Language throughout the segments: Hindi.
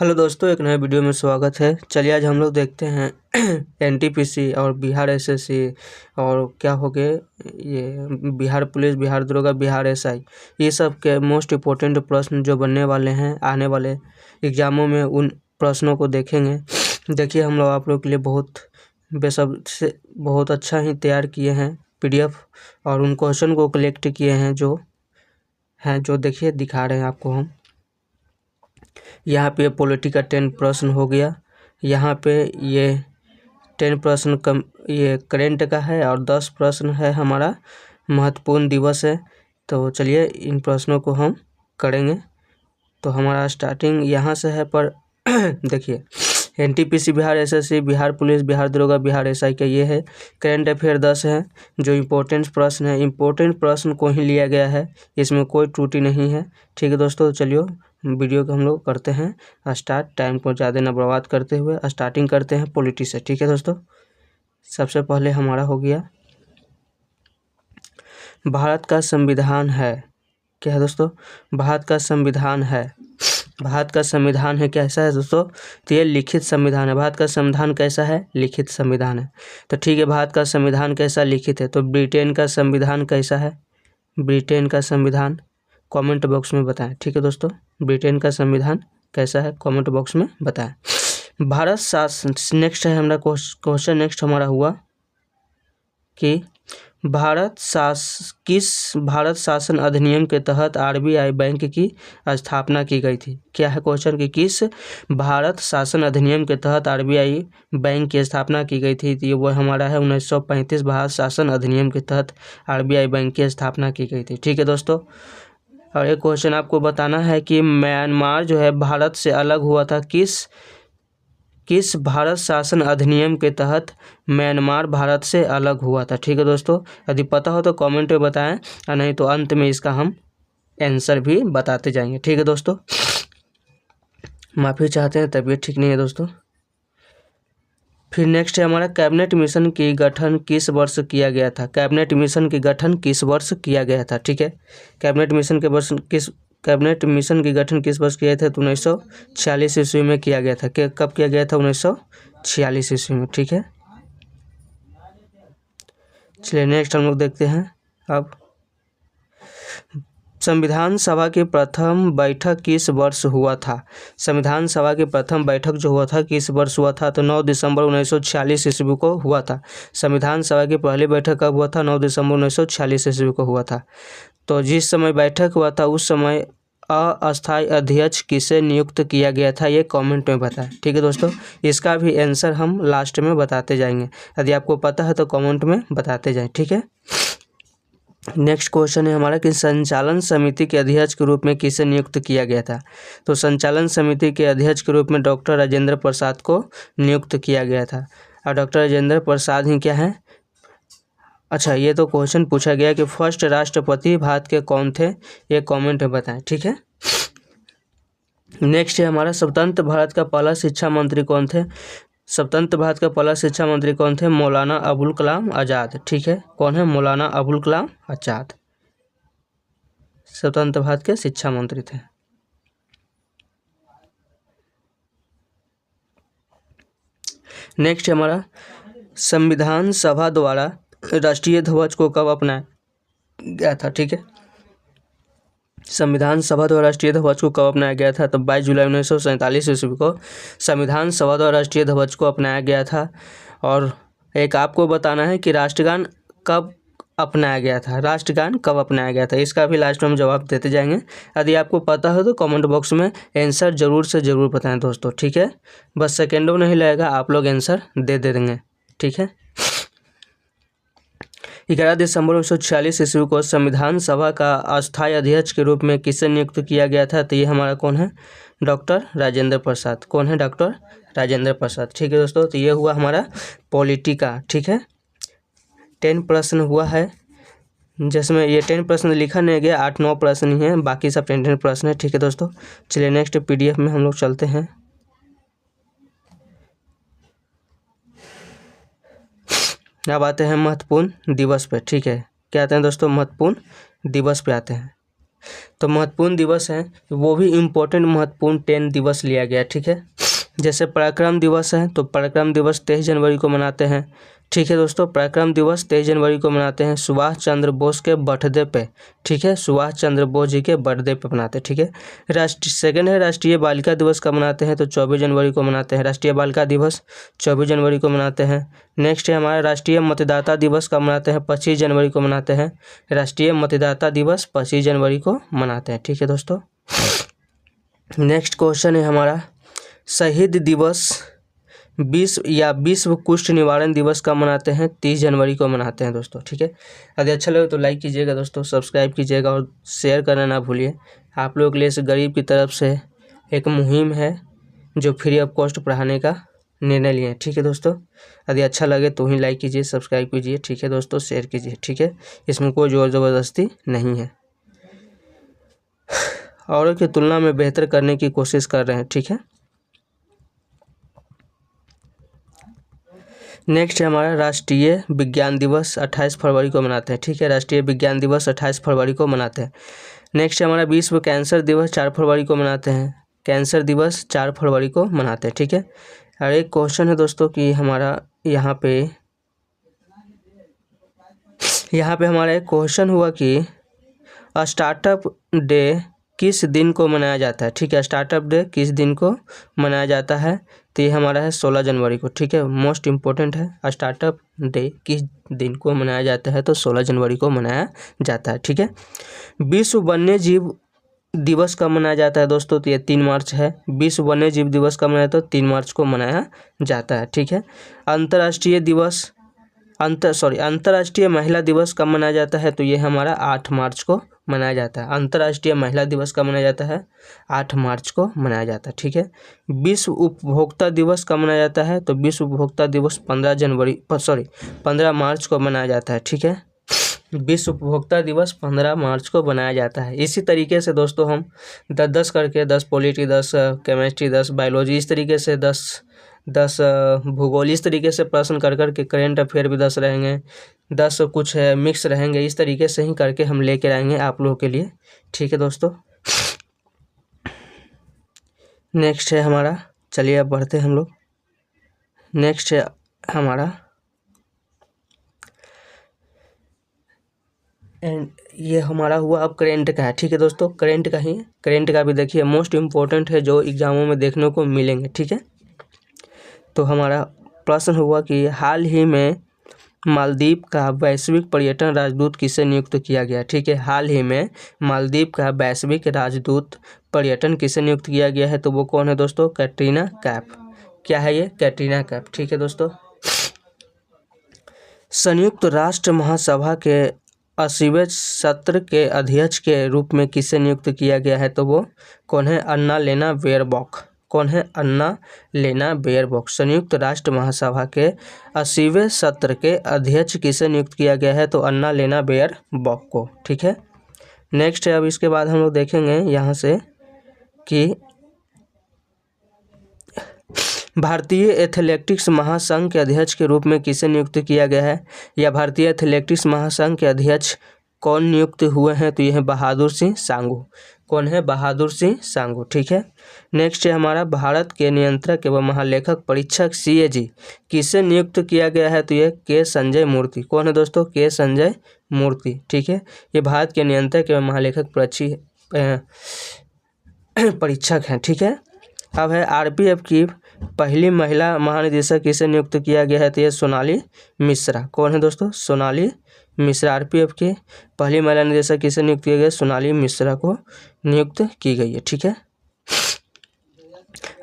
हेलो दोस्तों, एक नए वीडियो में स्वागत है। चलिए आज हम लोग देखते हैं एनटीपीसी और बिहार एसएससी और क्या हो गए ये बिहार पुलिस, बिहार दरोगा, बिहार एसआई, ये सब के मोस्ट इम्पोर्टेंट प्रश्न जो बनने वाले हैं आने वाले एग्ज़ामों में, उन प्रश्नों को देखेंगे। देखिए हम लोग आप लोग के लिए बेसब्री से बहुत अच्छा ही तैयार किए हैं पीडीएफ, और उन क्वेश्चन को कलेक्ट किए हैं जो देखिए दिखा रहे हैं आपको हम। यहाँ पे पॉलिटी का 10 प्रश्न हो गया। यहाँ पे ये 10 प्रश्न ये करेंट का है और 10 प्रश्न है हमारा महत्वपूर्ण दिवस है। तो चलिए इन प्रश्नों को हम करेंगे। तो हमारा स्टार्टिंग यहाँ से है, पर देखिए NTPC, Bihar SSC, Bihar police, Bihar दरोगा, बिहार एसआई का ये है। करेंट अफेयर 10 है जो इम्पोर्टेंट प्रश्न है, इम्पोर्टेंट प्रश्न को ही लिया गया है, इसमें कोई त्रुटि नहीं है। ठीक है दोस्तों, चलिए वीडियो को हम लोग करते हैं स्टार्ट। टाइम को ज़्यादा न बर्बाद करते हुए स्टार्टिंग करते हैं पॉलिटी से। ठीक है दोस्तों, सबसे पहले हमारा हो गया भारत का संविधान है। क्या है दोस्तों? भारत का संविधान है। भारत का संविधान है, कैसा है दोस्तों? तो ये लिखित संविधान है। भारत का संविधान कैसा है? लिखित संविधान है। तो ठीक है, भारत का संविधान कैसा लिखित है? तो ब्रिटेन का संविधान कैसा है? ब्रिटेन का संविधान कमेंट बॉक्स में बताएं। ठीक है दोस्तों, ब्रिटेन का संविधान कैसा है कमेंट बॉक्स में बताएं। भारत शासन नेक्स्ट है हमारा क्वेश्चन। नेक्स्ट हमारा हुआ कि किस भारत शासन अधिनियम के तहत आरबीआई बैंक की स्थापना की गई थी? क्या है क्वेश्चन कि किस भारत शासन अधिनियम के तहत आरबीआई बैंक की स्थापना की गई थी? तो ये वो हमारा है 1935 भारत शासन अधिनियम के तहत आरबीआई बैंक की स्थापना की गई थी। ठीक है दोस्तों, और एक क्वेश्चन आपको बताना है कि म्यांमार जो है भारत से अलग हुआ था किस भारत शासन अधिनियम के तहत म्यांमार भारत से अलग हुआ था? ठीक है दोस्तों, यदि पता हो तो कमेंट में बताएं, और नहीं तो अंत में इसका हम आंसर भी बताते जाएंगे। ठीक है दोस्तों, माफ़ी चाहते हैं, तबीयत ठीक नहीं है दोस्तों। फिर नेक्स्ट है हमारा कैबिनेट मिशन की गठन किस वर्ष किया गया था? कैबिनेट मिशन की गठन किस वर्ष किया गया था? ठीक है, कैबिनेट मिशन की गठन किस वर्ष किया था? तो 1946 ईस्वी में किया गया था। कब किया गया था? 1946 ईस्वी में। ठीक है, चलिए नेक्स्ट हम लोग देखते हैं अब संविधान सभा की प्रथम बैठक किस वर्ष हुआ था? संविधान सभा की प्रथम बैठक जो हुआ था किस वर्ष हुआ था? तो 9 दिसंबर 1946 ईस्वी को हुआ था। संविधान सभा की पहली बैठक कब हुआ था? 9 दिसंबर 1946 ईस्वी को हुआ था। तो जिस समय बैठक हुआ था उस समय अस्थायी अध्यक्ष किसे नियुक्त किया गया था? ये कमेंट में बताएं। ठीक है दोस्तों, इसका भी आंसर हम लास्ट में बताते जाएंगे, यदि आपको पता है तो कमेंट में बताते जाएं। ठीक है, नेक्स्ट क्वेश्चन है हमारा कि संचालन समिति के अध्यक्ष के रूप में किसे नियुक्त किया गया था? तो संचालन समिति के अध्यक्ष के रूप में डॉक्टर राजेंद्र प्रसाद को नियुक्त किया गया था। और डॉक्टर राजेंद्र प्रसाद ही क्या है? अच्छा, ये तो क्वेश्चन पूछा गया कि फर्स्ट राष्ट्रपति भारत के कौन थे? ये कमेंट में बताएं। ठीक है, नेक्स्ट है हमारा स्वतंत्र भारत का पहला शिक्षा मंत्री कौन थे? स्वतंत्र भारत का पहला शिक्षा मंत्री कौन थे? मौलाना अबुल कलाम आज़ाद। ठीक है, कौन है? मौलाना अबुल कलाम आज़ाद स्वतंत्र भारत के शिक्षा मंत्री थे। नेक्स्ट हमारा संविधान सभा द्वारा राष्ट्रीय ध्वज को कब अपनाया गया था? ठीक है, संविधान सभा द्वारा राष्ट्रीय ध्वज को कब अपनाया गया था? तो 22 जुलाई 1947 ईस्वी को संविधान सभा द्वारा राष्ट्रीय ध्वज को अपनाया गया था। और एक आपको बताना है कि राष्ट्रगान कब अपनाया गया था? राष्ट्रगान कब अपनाया गया था? इसका भी लास्ट में हम जवाब देते जाएंगे। यदि आपको पता हो तो कमेंट बॉक्स में आंसर जरूर से ज़रूर बताएं दोस्तों। ठीक है, बस सेकेंडों नहीं लगेगा, आप लोग आंसर दे देंगे। ठीक है, 11 दिसंबर 1946 ईस्वी को संविधान सभा का अस्थायी अध्यक्ष के रूप में किसे नियुक्त किया गया था? तो ये हमारा कौन है? डॉक्टर राजेंद्र प्रसाद। कौन है? डॉक्टर राजेंद्र प्रसाद। ठीक है दोस्तों, तो ये हुआ हमारा पॉलिटी का। ठीक है, 10 प्रश्न हुआ है, जिसमें ये 10 प्रश्न लिखा नहीं गया, 8-9 प्रश्न ही हैं, बाकी सब 10 प्रश्न है। ठीक है दोस्तों, चलिए नेक्स्ट PDF में हम लोग चलते हैं। अब आते हैं महत्वपूर्ण दिवस पे। ठीक है, क्या आते हैं दोस्तों? महत्वपूर्ण दिवस पे आते हैं। तो महत्वपूर्ण दिवस हैं वो भी इम्पोर्टेंट महत्वपूर्ण 10 दिवस लिया गया, ठीक है। जैसे पराक्रम दिवस है तो पराक्रम दिवस 23 जनवरी को मनाते हैं, ठीक है दोस्तों। पराक्रम दिवस 23 जनवरी को मनाते हैं सुभाष चंद्र बोस के बर्थडे पे, ठीक है। सुभाष चंद्र बोस जी के बर्थडे पे मनाते हैं, ठीक है। सेकंड है राष्ट्रीय बालिका दिवस कब मनाते हैं तो 24 जनवरी को मनाते हैं। राष्ट्रीय बालिका दिवस 24 जनवरी को मनाते हैं। नेक्स्ट है हमारा राष्ट्रीय मतदाता दिवस कब मनाते हैं 25 जनवरी को मनाते हैं। राष्ट्रीय मतदाता दिवस 25 जनवरी को मनाते हैं, ठीक है दोस्तों। नेक्स्ट क्वेश्चन है हमारा शहीद दिवस विश्व कुष्ठ निवारण दिवस कब मनाते हैं 30 जनवरी को मनाते हैं दोस्तों, ठीक है। यदि अच्छा लगे तो लाइक कीजिएगा दोस्तों, सब्सक्राइब कीजिएगा और शेयर करना ना भूलिए। आप लोगों के लिए इस गरीब की तरफ से एक मुहिम है जो फ्री ऑफ कॉस्ट पढ़ाने का निर्णय लिए हैं, ठीक है दोस्तों। यदि अच्छा लगे तो ही लाइक कीजिए, सब्सक्राइब कीजिए, ठीक है दोस्तों, शेयर कीजिए, ठीक है। इसमें कोई ज़ोर ज़बरदस्ती नहीं है। औरों की तुलना में बेहतर करने की कोशिश कर रहे हैं, ठीक है। नेक्स्ट है हमारा राष्ट्रीय विज्ञान दिवस 28 फरवरी को मनाते हैं, ठीक है। राष्ट्रीय विज्ञान दिवस 28 फरवरी को मनाते हैं। नेक्स्ट है हमारा विश्व कैंसर दिवस 4 फरवरी को मनाते हैं। कैंसर दिवस 4 फरवरी को मनाते हैं, ठीक है। और एक क्वेश्चन है दोस्तों कि हमारा यहाँ पे हमारा एक क्वेश्चन हुआ कि स्टार्टअप डे किस दिन को मनाया जाता है, ठीक है। स्टार्टअप डे किस दिन को मनाया जाता है तो ये हमारा है 16 जनवरी को, ठीक है। मोस्ट इम्पोर्टेंट है स्टार्टअप डे किस दिन को मनाया जाता है तो 16 जनवरी को मनाया जाता है, ठीक है। विश्व वन्य जीव दिवस कब मनाया जाता है दोस्तों तो ये 3 मार्च है। विश्व वन्य जीव दिवस कब मनाया तो 3 मार्च को मनाया जाता है, ठीक है। अंतर्राष्ट्रीय महिला दिवस कब मनाया जाता है तो ये हमारा 8 मार्च को मनाया जाता है। अंतर्राष्ट्रीय महिला दिवस कब मनाया जाता है 8 मार्च को मनाया जाता है, ठीक है। विश्व उपभोक्ता दिवस कब मनाया जाता है तो विश्व उपभोक्ता दिवस 15 मार्च को मनाया जाता है, ठीक है। विश्व उपभोक्ता दिवस 15 मार्च को बनाया जाता है। इसी तरीके से दोस्तों हम 10-10 करके 10 पॉलिटी, 10 केमिस्ट्री, 10 बायोलॉजी, इस तरीके से 10 भूगोल, इस तरीके से प्रश्न कर करके करेंट अफेयर भी 10 रहेंगे, 10 कुछ है मिक्स रहेंगे। इस तरीके से ही करके हम लेके आएंगे आप लोगों के लिए, ठीक है दोस्तों। नेक्स्ट है हमारा, चलिए अब बढ़ते हैं हम लोग। नेक्स्ट है हमारा एंड ये हमारा हुआ अब करेंट का है, ठीक है दोस्तों। करेंट का भी देखिए मोस्ट इम्पोर्टेंट है जो एग्जामों में देखने को मिलेंगे, ठीक है। तो हमारा प्रश्न हुआ कि हाल ही में मालदीव का वैश्विक पर्यटन राजदूत किसे नियुक्त किया गया, ठीक है। हाल ही में मालदीव का वैश्विक राजदूत पर्यटन किसे नियुक्त किया गया है तो वो कौन है दोस्तों कैटरीना कैफ। क्या है ये कैटरीना कैफ, ठीक है दोस्तों। संयुक्त राष्ट्र महासभा के 80वें सत्र के अध्यक्ष के रूप में किसे नियुक्त किया गया है तो वो कौन है अन्ना-लेना बेयरबॉक। कौन है अन्ना-लेना बेयरबॉक। संयुक्त राष्ट्र महासभा के 80वें सत्र के अध्यक्ष किसे नियुक्त किया गया है तो अन्ना-लेना बेयरबॉक को, ठीक है। नेक्स्ट है अब इसके बाद हम लोग देखेंगे यहाँ से कि भारतीय एथलेटिक्स महासंघ के अध्यक्ष के रूप में किसे नियुक्त किया गया है, या भारतीय एथलेटिक्स महासंघ के अध्यक्ष कौन नियुक्त हुए हैं तो यह है बहादुर सिंह सांगू। कौन है बहादुर सिंह सांगू, ठीक है। नेक्स्ट है हमारा भारत के नियंत्रक एवं महालेखक परीक्षक CAG किसे नियुक्त किया गया है तो यह के संजय मूर्ति। कौन है दोस्तों के संजय मूर्ति, ठीक है। ये भारत के नियंत्रक एवं महालेखक परीक्षक हैं, ठीक है। अब है RPF की पहली महिला महानिदेशक किसे नियुक्त किया गया है तो ये सोनाली मिश्रा। कौन है दोस्तों सोनाली मिश्रा। RPF की पहली महिला निदेशक किसे नियुक्त किया गया सोनाली मिश्रा को नियुक्त की गई है, ठीक है।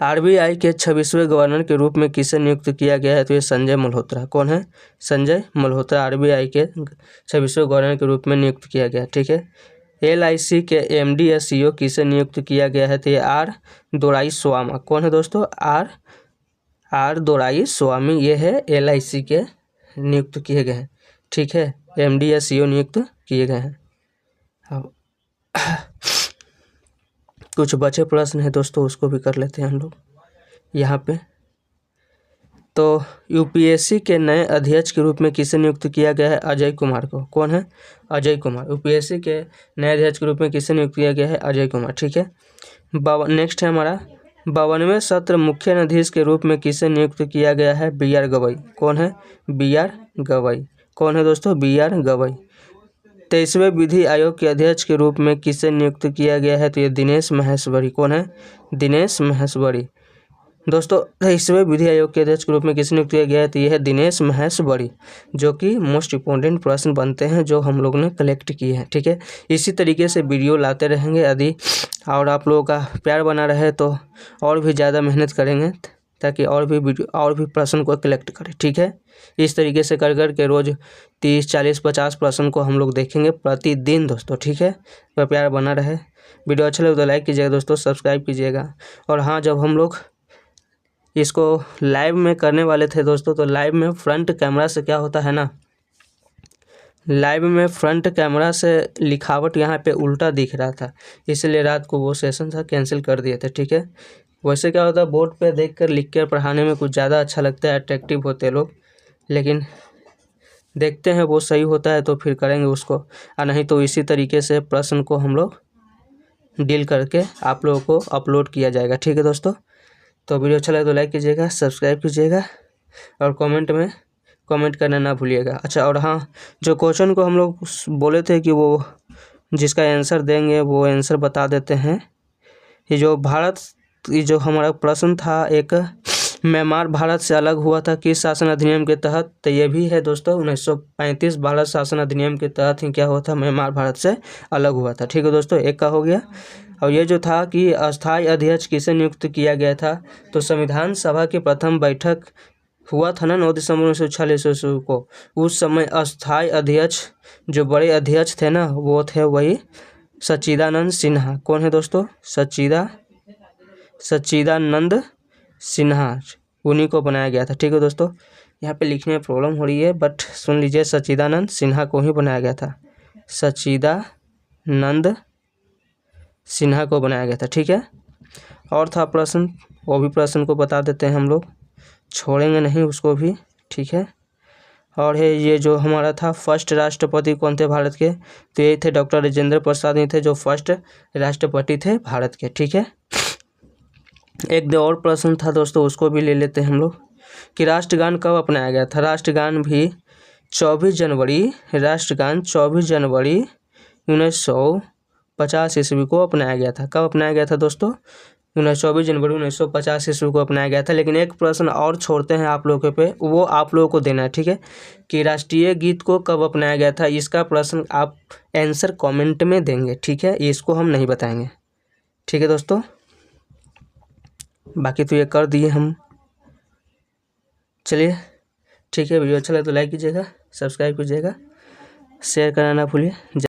RBI के 26वें गवर्नर के रूप में किसे नियुक्त किया गया है तो ये संजय मल्होत्रा। कौन है संजय मल्होत्रा RBI के 26वें गवर्नर के रूप में नियुक्त किया गया, ठीक है। LIC के MD या CEO किसे नियुक्त किया गया है तो ये R दोराईस्वामी। कौन है दोस्तों R दोराईस्वामी, ये है LIC के नियुक्त किए गए हैं, ठीक है। MD या CEO नियुक्त किए गए हैं। अब कुछ बचे प्रश्न है दोस्तों उसको भी कर लेते हैं हम लोग यहाँ पे। तो यूपीएससी के नए अध्यक्ष के रूप में किसे नियुक्त किया गया है? अजय कुमार को। कौन है? अजय कुमार। यूपीएससी के नए अध्यक्ष के रूप में किसे नियुक्त किया गया है? अजय कुमार। ठीक है। नेक्स्ट है हमारा 52वें सत्र मुख्य न्यायाधीश के रूप में किसे नियुक्त किया गया है? B R Gavai. कौन है? B R Gavai. कौन है दोस्तों? B R Gavai. 23वें विधि आयोग के अध्यक्ष के रूप में किसे नियुक्त किया गया है? तो ये दिनेश महेश्वरी। कौन है? दिनेश महेश्वरी। दोस्तों 23वें विधि आयोग के अध्यक्ष के रूप में किसे नियुक्त किया गया है? तो यह है दिनेश महेश्वरी, जो कि मोस्ट इंपॉर्टेंट प्रश्न बनते हैं जो हम लोग ने कलेक्ट किए हैं। ठीक है। इसी तरीके से वीडियो लाते रहेंगे यदि और आप लोगों का प्यार बना रहे तो और भी ज़्यादा मेहनत करेंगे ताकि और भी प्रश्न को कलेक्ट करें। ठीक है। इस तरीके से कर के रोज़ 30, 40, 50 प्रश्न को हम लोग देखेंगे प्रतिदिन दोस्तों। ठीक है। तो प्यार बना रहे। वीडियो अच्छा लगे तो लाइक कीजिएगा दोस्तों, सब्सक्राइब कीजिएगा। और हाँ, जब हम लोग इसको लाइव में करने वाले थे दोस्तों, तो लाइव में फ्रंट कैमरा से क्या होता है ना, लाइव में फ्रंट कैमरा से लिखावट यहाँ पे उल्टा दिख रहा था, इसलिए रात को वो सेशन था कैंसिल कर दिए थे। ठीक है। वैसे क्या होता है, बोर्ड पे देखकर लिख कर पढ़ाने में कुछ ज़्यादा अच्छा लगता है, अट्रैक्टिव होते लोग, लेकिन देखते हैं वो सही होता है तो फिर करेंगे उसको, और नहीं तो इसी तरीके से प्रश्न को हम लोग डील करके आप लोगों को अपलोड किया जाएगा। ठीक है दोस्तों। तो वीडियो अच्छा लगे तो लाइक कीजिएगा, सब्सक्राइब कीजिएगा और कमेंट में कमेंट करना ना भूलिएगा। अच्छा, और हाँ, जो क्वेश्चन को हम लोग बोले थे कि वो जिसका आंसर देंगे वो आंसर बता देते हैं। ये जो हमारा प्रश्न था, एक म्यांमार भारत से अलग हुआ था किस शासन अधिनियम के तहत? तो ये भी है दोस्तों 1935 भारत शासन अधिनियम के तहत ही क्या हुआ था, म्यांमार भारत से अलग हुआ था। ठीक है दोस्तों, एक का हो गया। और ये जो था कि अस्थायी अध्यक्ष किसे नियुक्त किया गया था? तो संविधान सभा की प्रथम बैठक हुआ था ना 9 दिसंबर 1946 ईस्वी को। उस समय अस्थायी अध्यक्ष जो बड़े अध्यक्ष थे ना, वो थे वही सच्चिदानंद सिन्हा। कौन है दोस्तों? सच्चिदानंद सिन्हा, उन्हीं को बनाया गया था। ठीक है दोस्तों, यहाँ पे लिखने में प्रॉब्लम हो रही है, बट सुन लीजिए, सच्चिदानंद सिन्हा को ही बनाया गया था, सच्चिदानंद सिन्हा को बनाया गया था। ठीक है। और था प्रश्न, वो भी प्रश्न को बता देते हैं, हम लोग छोड़ेंगे नहीं उसको भी। ठीक है। और है ये जो हमारा था, फर्स्ट राष्ट्रपति कौन थे भारत के? तो ये थे डॉक्टर राजेंद्र प्रसाद ही थे जो फर्स्ट राष्ट्रपति थे भारत के। ठीक है। एक दो और प्रश्न था दोस्तों, उसको भी ले लेते हैं हम लोग, कि राष्ट्रगान कब अपनाया गया था? राष्ट्रगान भी 24 जनवरी 1950 ईस्वी को अपनाया गया था। कब अपनाया गया था दोस्तों? 24 जनवरी 1950 ईस्वी को अपनाया गया था। लेकिन एक प्रश्न और छोड़ते हैं आप लोगों पे, वो आप लोगों को देना है। ठीक है। कि राष्ट्रीय गीत को कब अपनाया गया था? इसका प्रश्न आप आंसर कमेंट में देंगे। ठीक है। इसको हम नहीं बताएंगे। ठीक है दोस्तों, बाकी तो ये कर दिए हम। चलिए ठीक है, वीडियो अच्छा लगे तो लाइक कीजिएगा, सब्सक्राइब कीजिएगा, शेयर करना ना भूलिए।